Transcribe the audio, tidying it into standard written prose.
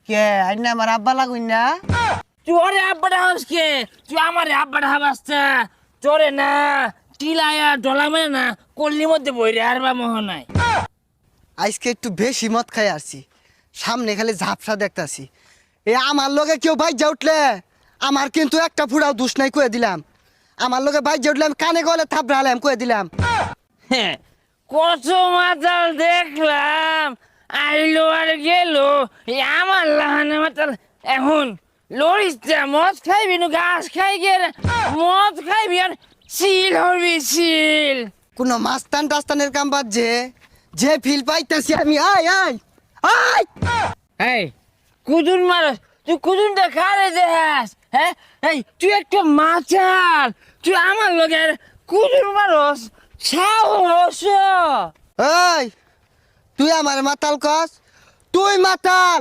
কে আইনা আমার আব্বা লাগুন না তোরে আব্বাটা হাসকে তুই আমার আব্বাটা হাসছে তোরে না টিলায়া ডলা মানে না কল্লির মধ্যে বইরে আর বা মোহ নাই। আজকে একটু বেশি মদ খাই আসছি, সামনে খালি ঝাপসা দেখতাছি। এ আমার লগে কেউ বাইজা উঠলে আমার কিন্তু একটা ফুড়াও দুষ নাই কয়ে দিলাম। আমার লগে বাইজা উঠলে আমি কানে গলে থাপড়ালাম কয়ে দিলাম। হ্যাঁ, কত মাতাল দেখলাম আইলো আর গেল এই আমার লাহানে মাতাল। এখন লড়িস মদ খাইবি নু ঘাস খাই গিয়ে মদ খাইবি আর সিল হবি সিল। কোনো মাস্তান টাস্তানের কাম বাদ যে ফিল পাইতেছি আমি আয় আয় আয় এই কুদুন মারস তুই কুদুনটা খারে দেখাস। হ্যাঁ এই তুই একটা মাচাল তুই আমার লগে কুদুন মারস সাহস। এই তুই আমার মাতাল কস, তুই মাতাল